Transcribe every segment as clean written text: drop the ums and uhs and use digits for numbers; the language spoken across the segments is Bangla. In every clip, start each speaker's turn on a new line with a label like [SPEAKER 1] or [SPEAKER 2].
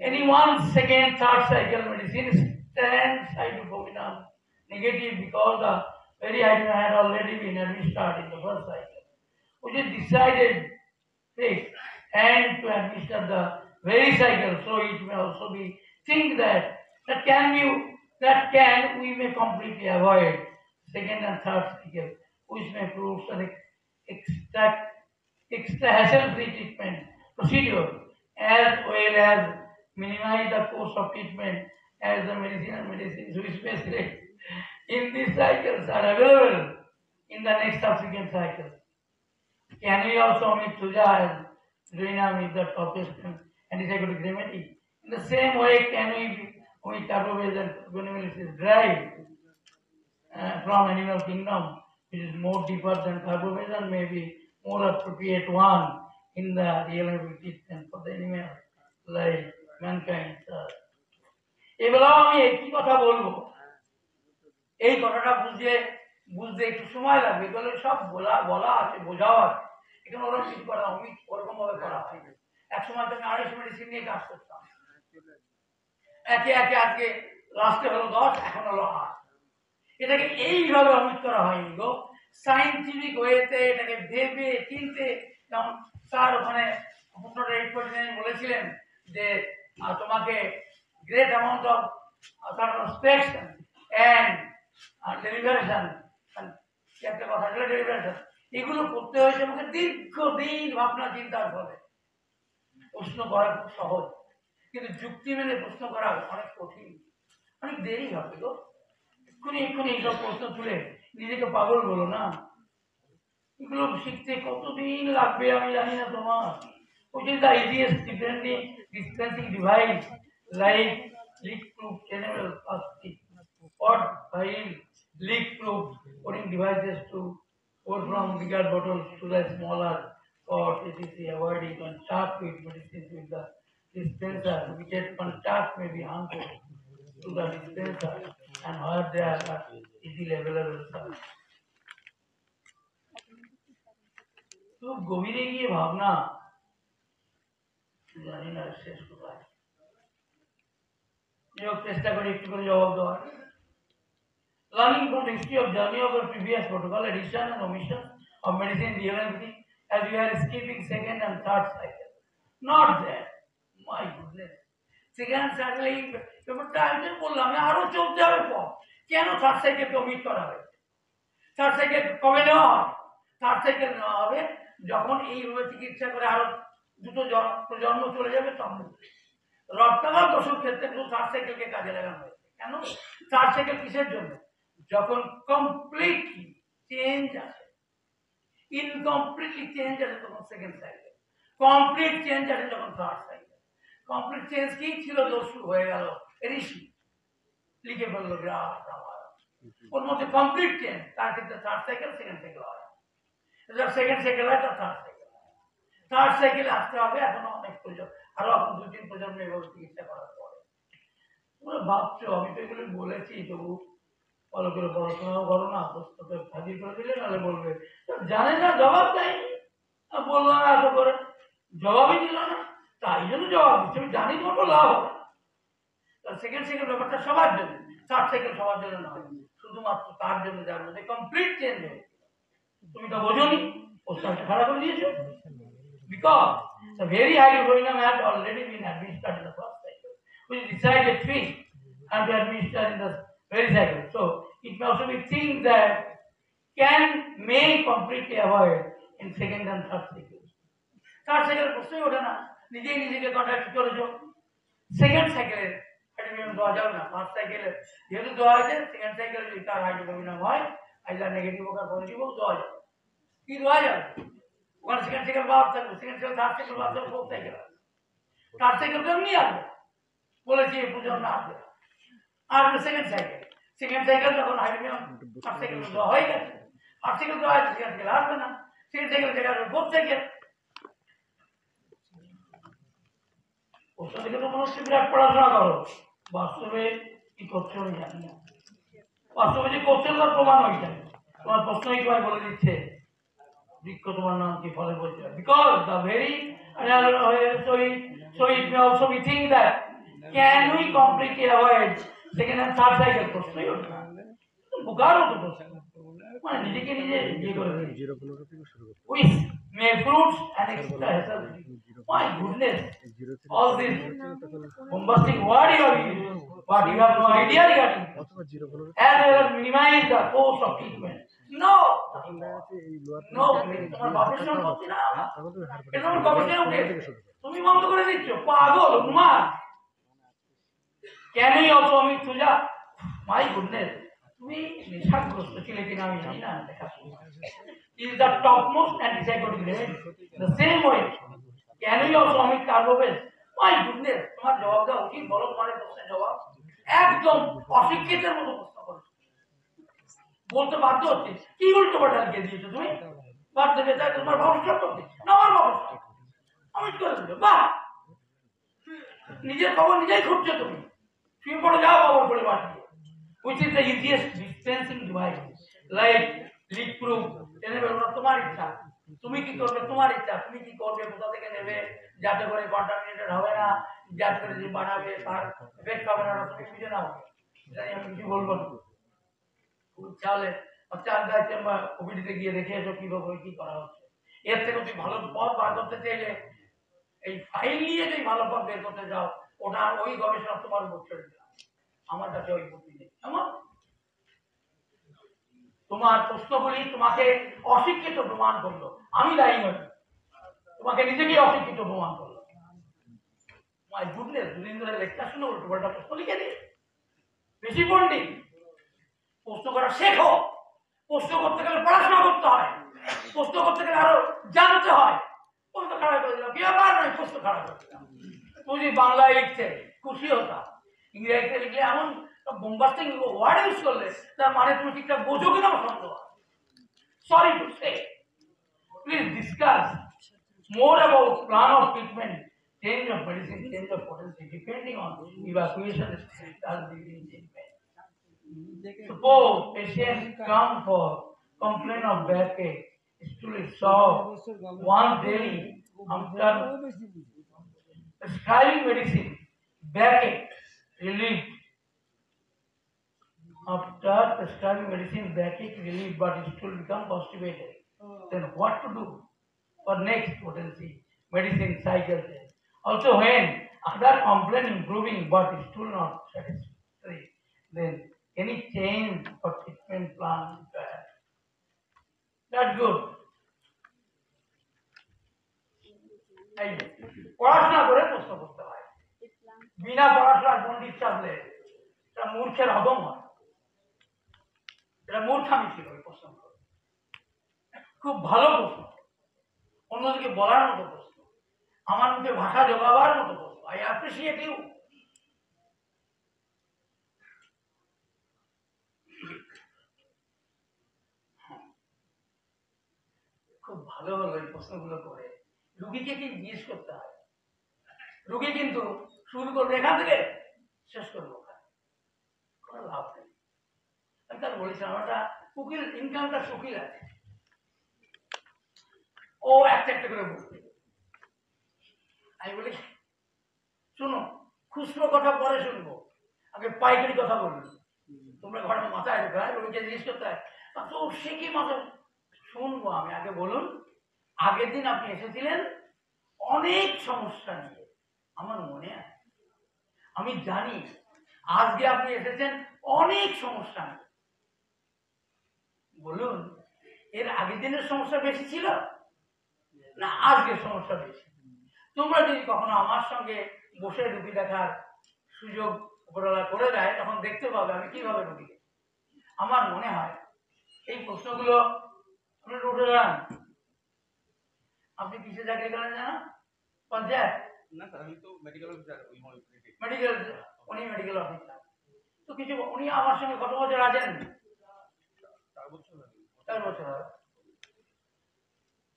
[SPEAKER 1] Any one, second, third cycle medicine stands hydrocodone negative because the very item had already been administered in the first cycle, which is decided fixed and to administer the very cycle. So it may also be think that we may completely avoid second and third cycle, which may prove an extra extra hassle-free treatment procedure as well as minimize the cost of treatment as the medicines which may select in these cycles are available in the next subsequent cycle. Can we also omit Tuja as Duina with the toughest antipsychotic remedy? In the same way, can we omit Carbobase and Gonimilis derived from animal kingdom, which is more deeper than Carbobase and maybe more appropriate one in the real treatment for the animal like mankind. এগুলো আমি একই কথা বলবো, এই কথাটা বুঝতে একটু সময় লাগবে, তাহলে সব বলা আছে, বোঝাও আছে। এখানে ওরকম কিছু করা আমি ওরকম ভাবে করা হয়। এক সময় তো আমি 250 মেডিসিন নিয়ে কাজ করতাম, একে একে আজকে লাস্টে হলো 10, এখন হলো 8। এটাকে এইভাবে অমিট করা হয়নি গো, সাইন্টিফিক ওয়েতে এটাকে ভেবে চিনতে। যেমন স্যার ওখানে বলেছিলেন যে তোমাকে great amount of circumspection and deliberation, একটা কথা ছিল ডেলিভারেশন, এগুলো করতে হয়েছে আমাকে দীর্ঘদিন ভাবনা চিন্তার ফলে। প্রশ্ন করা খুব সহজ, কিন্তু যুক্তি মেনে প্রশ্ন করা অনেক কঠিন, অনেক দেরি হবে গো। এক্ষুনি এইসব প্রশ্ন তুলে নিজেকে পাগল বলো না, এগুলো শিখতে কতদিন লাগবে আমি জানি না তোমার। which is the easiest dispensing device like leak-proof channel plastic or vial leak-proof pouring devices to pour from bigger bottles to the smaller pots, etc. Avoiding contact with medicines with the dispenser, which at contact may be harmful to the dispenser and where they are easily available. তো গভীরে গিয়ে ভাবনা জানি না শেষ কোথায়, চেষ্টা করি একটু করে জবাব দেওয়ার। Learning from the history of journey of our previous protocol, addition and omission of medicine reality as we are skipping second and third cycle. Not that, my goodness. Second cycle এই ব্যাপারটা আমি বললাম আরো চলতে হবে পর, কেন থার্ড সাইকেলকে ওমিট করা হবে? থার্ড সাইকেল কবে নেওয়া হয়? থার্ড সাইকেল নেওয়া হবে যখন এইভাবে চিকিৎসা করে আরো দুটো প্রজন্ম চলে যাবে তখন। রক্তাঘাত ওষুধ ক্ষেত্রে কিন্তু থার্ড সাইকেলকে কাজে লাগানো হয়েছে। কেন থার্ড সাইকেল কিসের জন্য? যখন কমপ্লিটলি চেঞ্জ আসে, ইনকমপ্লিটলি চেঞ্জ আসে তখন সেকেন্ড সাইকেল, কমপ্লিট চেঞ্জ আসে যখন থার্ড সাইকেল। কমপ্লিট চেঞ্জ কি ছিল? দস্যু হয়ে গেল ঋষি, লিখে ফেললো গ্রাস আমার, ওর মধ্যে কমপ্লিট চেঞ্জ, তার ক্ষেত্রে থার্ড সাইকেল সেকেন্ড সাইকেল হয়। সেকেন্ড সাইকেল হয় তার থার্ড সাইকেল, থার্ড সাইকেলে আসতে হবে এখনো অনেক প্রজন্ম, আরো এখন 2-3 প্রজন্ম এভাবে চিকিৎসা করার পরে। তোমরা ভাবছো আমি তো এগুলো বলেছি, তবু ভালো করে পড়াশোনাও করো না, প্রশ্নকে হাজির করে দিলে নাহলে বলবে জানে না, জবাব দেয়নি, বললো না এত করে, জবাবই দিল না, তাই জন্য জবাব দিচ্ছে। আমি জানি কোনো লাভ হবে। সেকেন্ড সাইকেল ব্যাপারটা সবার জন্য, থার্ড সাইকেল সবার জন্য নয়, শুধুমাত্র তার জন্য যার মধ্যে কমপ্লিট চেঞ্জ হয়েছে। তুমি তো বোঝোনি, প্রশ্নটা খারাপ করে দিয়েছো। Because the very hydrocodone had already been administered in the first cycle, which is decided fixed and be administered in the very cycle. So it may also be things that may completely avoid in second and third cycle. Third cycle প্রশ্নই ওঠে না, নিজেকে কন্ট্যাক্ট করেছো। সেকেন্ড সাইকেলের হাইড্রোজেন দেওয়া যাবে না, ফার্স্ট সাইকেলে যেহেতু দেওয়া হয়েছে, সেকেন্ড সাইকেলে যদি তার হাইড্রোজেন হয়, আইদার নেগেটিভ হোক আর পজিটিভ হোক, দেওয়া যাবে। কি দেওয়া যাবে? ওখানে সেকেন্ড সাইকেল বাদ থাকবে, সেকেন্ড সাইকেল থার্ড সাইকেল বাদ থাকবে, ফোর্থ সাইকেল আসবে। থার্ড সাইকেল তো এমনি আসবে, বলেছি প্রজন্ম আসবে। আর সেকেন্ড সাইকেল যখন হাইড্রোজেন থার্ড সাইকেল দেওয়া হয়ে গেছে, থার্ড সাইকেল দেওয়া হয়েছে, সেকেন্ড সাইকেল আসবে না, সেকেন্ড সাইকেল থেকে আসবে ফোর্থ সাইকেল। প্রশ্ন থেকে তো মনে হচ্ছে বিরাট পড়াশোনা করো, বাস্তবে কি করছো আমি জানি না। বাস্তবে যে করছো তার প্রমাণ হয়েছে, তোমার প্রশ্নই তোমায় বলে দিচ্ছে বৃক্ষ তোমার নাম কি ফলে বলছে। Because the very so it may also be think that Can we completely avoid second and third cycle? প্রশ্নই ওঠে না। বোকার মতো প্রশ্ন, মানে নিজেকে নিজে ইয়ে করে with may fruits and extra hassle. My goodness, all this bombastic word you have used, but you have no idea regarding it. As well as minimize the cost of treatment. No, no, তোমার গবেষণা করছি না, এটা তোমার গবেষণা উঠে তুমি বন্ধ করে দিচ্ছ, পাগল উন্মাদ। Can we also omit Tuja? My goodness, তুমি নেশাগ্রস্ত ছিলে কিনা আমি জানি না, is the topmost antipsychotic remedy. The same way, can we also omit Carbobase? My goodness, তোমার জবাব দেওয়া উচিত, বলো তোমার এই প্রশ্নের জবাব। একদম অশিক্ষিতের মতো প্রশ্ন করছো, বলতে বাধ্য হচ্ছে কি উল্টো পাল্টা লিখে দিয়েছো তুমি, বাদ দেবে তাই তোমার ভবিষ্যৎ করতে না, আমার ভবিষ্যৎ অমিট করে দিল। বাহ, নিজের খবর নিজেই খুঁজছো তুমি, শুয়ে পড়ে যাও খবর করে পাঠিয়ে। Which is the easiest distancing device, like leak proof, এনেবে ওটা তোমার ইচ্ছা, তুমি কি করবে তোমার ইচ্ছা, তুমি কি করবে কোথা থেকে নেবে যাতে করে কন্টামিনেটেড হবে না, যাতে করে যে বানাবে তার এফেক্ট হবে না, তুমি বুঝে নাও, জানি আমি কিছু বলবো না। চালে চাল গাছ ওপিডিতে গিয়ে দেখে এসো কিভাবে কি করা হচ্ছে। এর থেকে তুমি ভালো পথ বার করতে চাইলে এই ফাইল নিয়ে যদি ভালো পথ বের করতে যাও, ওটা ওই গবেষণা তোমার উপর ছেড়ে দিলাম, আমার কাছে ওই বুদ্ধি নেই। এমন তোমার প্রশ্নগুলি তোমাকে অশিক্ষিত প্রমাণ করলো, আমি দায়ী নই, তোমাকে নিজেকে অশিক্ষিত প্রমাণ করলো। মাই গুডনেস, দুদিন ধরে লেকচার শুনে উল্টো পাল্টা প্রশ্ন লিখে দিয়ে বেশি পণ্ডিত। প্রশ্ন করা শেখো, প্রশ্ন করতে গেলে পড়াশোনা করতে হয়, প্রশ্ন করতে গেলে আরো জানতে হয়। প্রশ্ন খারাপ করে দিলাম, ব্যাপার নয়, প্রশ্ন খারাপ করে দিলাম। তুমি বাংলায় লিখছে খুশি হতাম, ইংরেজিতে লিখলে এমন বোম্বাস্টিং ওয়ার্ড ইউজ করলে তার মানে তুমি ঠিকঠাক বোঝো কিনা আমার সন্দেহ। Sorry to say, please discuss more about plan of treatment, change of medicine, change of potency, depending on evacuation as between treatment. Suppose patient come for complaint of backache, stool is sore, once daily after prescribing medicine, backache relief. After prescribing medicine, backache relief, but it still become constipated. Then what to do? For next potency, medicine cycle. Also, when other complaint improving but still not satisfactory, then any change or treatment plan required. That's good. পড়াশোনা করে প্রশ্ন করতে হয়, বিনা পড়াশোনার পণ্ডিত চাপলে এটা মূর্খের অদম হয়, এটা মূর্খামি ছিল ওই প্রশ্ন। খুব ভালো প্রশ্ন, অন্যদিকে বলার মতো প্রশ্ন, আমার মুখে ভাষা জোগাবার মতো প্রশ্ন। I appreciate you. খুব ভালো হলো এই প্রশ্নগুলো করে। রুগীকে কি জিজ্ঞেস করতে হয়, রুগী কিন্তু শুরু করবে এখান থেকে শেষ করবো কোনো লাভ নেই। আমি তার বলেছিলাম একটা উকিল, ইনকামটা উকিল আছে, ও একটা একটা করে বলতে। আমি বলি শোনো, খুচরো কথা পরে শুনবো, আগে পাইকারি কথা বলবো। তোমরা ঘরে মাথায় ঢোকায় রোগীকে জিজ্ঞেস করতে হয়, তো সে কি মাথায় শুনবো আমি, আগে বলুন আগের দিন আপনি এসেছিলেন অনেক সমস্যা নিয়ে, আমার মনে আছে, আমি জানি আজকে আপনি এসেছেন অনেক সমস্যা নিয়ে, বলুন এর আগের দিনের সমস্যা বেশি ছিল না আজকের সমস্যা বেশি? তোমরা যদি কখনো আমার সঙ্গে বসে রুগী দেখার সুযোগ উপরওয়ালা করে দেয়, তখন দেখতে পাবে আমি কিভাবে রুগী। আমার মনে হয় এই প্রশ্নগুলো আপনি উঠে যান। আপনি কিসে চাকরি করেন জানা? পঞ্চায়েত না স্যার, আমি তো মেডিকেল অফিসার। মেডিকেল, উনি মেডিকেল অফিসার। তো কিছু উনি আমার সঙ্গে কত বছর আছেন? 4 বছর।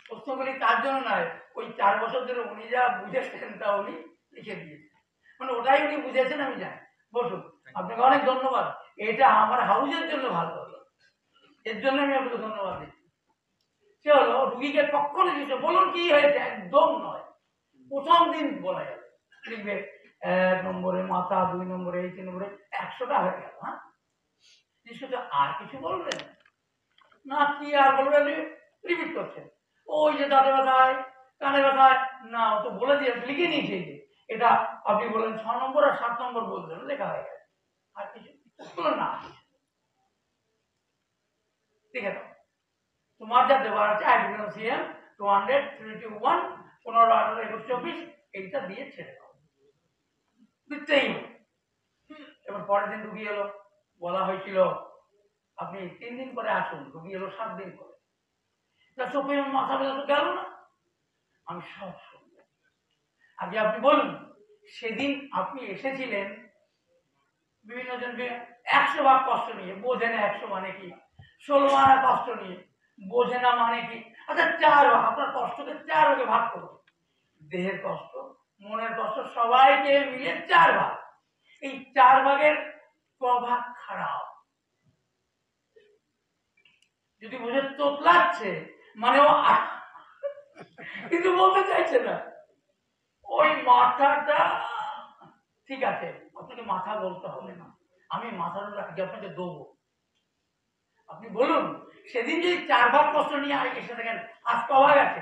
[SPEAKER 1] প্রশ্নগুলি তার জন্য নয়, ওই 4 বছর ধরে উনি যা বুঝেছেন তা উনি লিখে দিয়েছেন, মানে ওটাই উনি বুঝেছেন আমি জানি। বসুন, আপনাকে অনেক ধন্যবাদ, এটা আমার হাউজের জন্য ভালো হলো, এর জন্য আমি আপনাকে ধন্যবাদ দিচ্ছি। সে হলো রুগীকে কখনো কিছু বলুন কি হয়েছে, একদম নয়, প্রথম দিন বলা যাবে, লিখবে এক নম্বরে মাথা, 2 নম্বরে এই, 3 নম্বরে 100টা হয়ে গেল। হ্যাঁ, নিশ্চয় আর কিছু বলবেন না? কি আর বলবেন? রিপিট করছেন, ওই যে দাঁতে ব্যথায়, কানে ব্যথায়, না ও তো বলে দিয়ে লিখে নিয়েছে যে এটা আপনি বলেন 6 নম্বর আর 7 নম্বর বললেন, লেখা হয়ে গেছে। আর কিছু বললেন না, লিখে দাও। তোমার যা দেওয়ার আছে হাইড্রোজেন সিএম 200 321 15 18 21 24 এইটা দিয়ে ছেড়ে দাও, দিতেই হবে। এবার পরের দিন রুগী এলো, বলা হয়েছিল আপনি 3 দিন পরে আসুন, রুগী এলো 7 দিন পরে। তা চোখে মাথা ব্যথা তো গেল না, আমি সব শুনবো। আগে আপনি বলুন, সেদিন আপনি এসেছিলেন বিভিন্ন জনকে 100 ভাগ কষ্ট নিয়ে, বোঝে না 100 মানে কি, 16 আনা কষ্ট নিয়ে বোঝে না মানে কি। আচ্ছা 4 ভাগ, আপনার কষ্টকে 4 ভাগে ভাগ করুন। দেহের কষ্ট, মনের কষ্ট সবাইকে মিলে 4 ভাগ। এই 4 ভাগের ক ভাগ খারাপ? যদি বুঝে তোতলাচ্ছে মানে ও কিন্তু বলতে চাইছে না, ওই মাথাটা ঠিক আছে, আপনাকে মাথা বলতে হবে না, আমি মাথাটা আগে আপনাকে দেবো। আপনি বলুন, সেদিন যদি 4 ভাগ কষ্ট নিয়ে এসে থাকেন, আজ ক ভাগ আছে?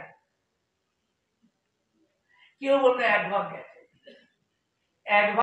[SPEAKER 1] কেউ বলবে 1 ভাগ গেছে, 1 ভাগ